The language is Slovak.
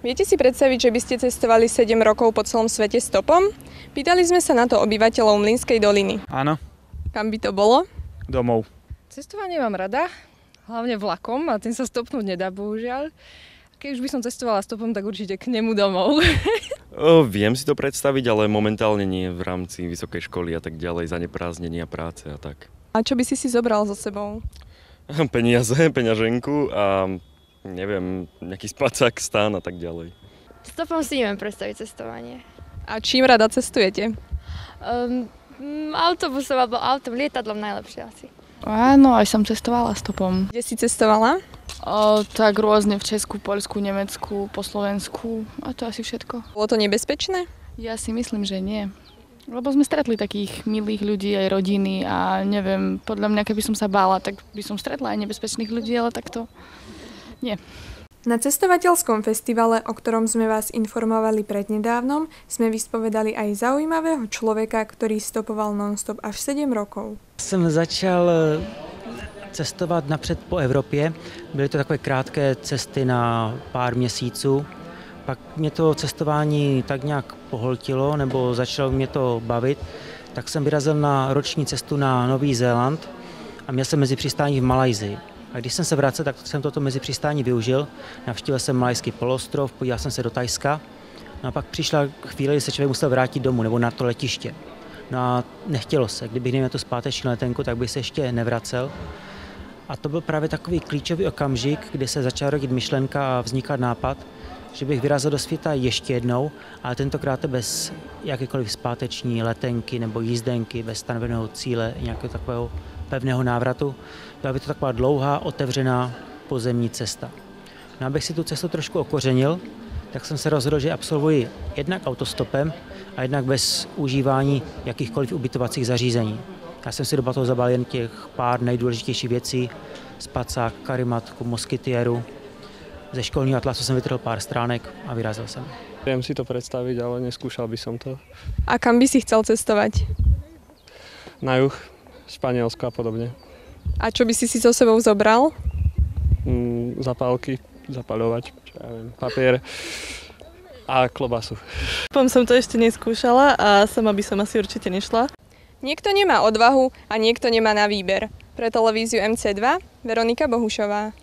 Viete si predstaviť, že by ste cestovali 7 rokov po celom svete stopom? Pýtali sme sa na to obyvateľov Mlynskej doliny. Áno. Kam by to bolo? Domov. Cestovanie mám rada, hlavne vlakom a tým sa stopnúť nedá, bohužiaľ. Keď už by som cestovala stopom, tak určite k nemu domov. Viem si to predstaviť, ale momentálne nie v rámci vysokej školy a tak ďalej, zaneprázdnenia práce a tak. A čo by si zobral so sebou? Peniaze, peňaženku a neviem, nejaký spacák, stán a tak ďalej. Stopom si neviem predstaviť cestovanie. A čím rada cestujete? Autobusom alebo autom, lietadlom najlepšie asi. Áno, aj som cestovala stopom. Kde si cestovala? Tak rôzne v Česku, Poľsku, Nemecku, po Slovensku a to asi všetko. Bolo to nebezpečné? Ja si myslím, že nie. Lebo sme stretli takých milých ľudí, aj rodiny a neviem, podľa mňa, keby som sa bála, tak by som stretla aj nebezpečných ľudí, ale takto nie. Na cestovateľskom festivale, o ktorom sme vás informovali prednedávnom, sme vyspovedali aj zaujímavého človeka, ktorý stopoval non-stop až 7 rokov. Jsem začal cestovat napřed po Evropě. Byly to takové krátké cesty na pár měsíců. Pak mě to cestování tak nějak pohltilo, nebo začalo mě to bavit. Tak jsem vyrazil na roční cestu na Nový Zéland a měl jsem mezi přistání v Malajsii. A když jsem se vracel, tak jsem toto mezi přistání využil. Navštívil jsem Malajský poloostrov, podíval jsem se do Thajska. No a pak přišla chvíle, kdy se člověk musel vrátit domů nebo na to letiště. No a nechtělo se. Kdybych neměl tu zpáteční letenku, tak bych se ještě nevracel. A to byl právě takový klíčový okamžik, kdy se začala rodit myšlenka a vznikat nápad, že bych vyrazil do světa ještě jednou, ale tentokrát bez jakékoliv zpáteční letenky nebo jízdenky, bez stanoveného cíle, nějakého takového pevného návratu. Byla by to taková dlouhá, otevřená pozemní cesta. No, abych si tu cestu trošku okořenil, tak jsem se rozhodl, že absolvuji jednak autostopem a jednak bez užívání jakýchkoliv ubytovacích zařízení. Já jsem si do batohu zabal jen těch pár nejdůležitějších věcí, spacák, karimatku, moskytieru. Ze školního atlasu jsem vytrhl pár stránek a vyrazil jsem. Viem si to predstaviť, ale neskúšal by som to. A kam by si chcel cestovať? Na juh, Španielsko a podobne. A čo by si so sebou zobral? Zapálky, zapaľovač, ja viem, papier a klobasu. Som to ešte neskúšala a sama by som asi určite nešla. Niekto nemá odvahu a niekto nemá na výber. Pre televíziu MC2 Veronika Bohušová.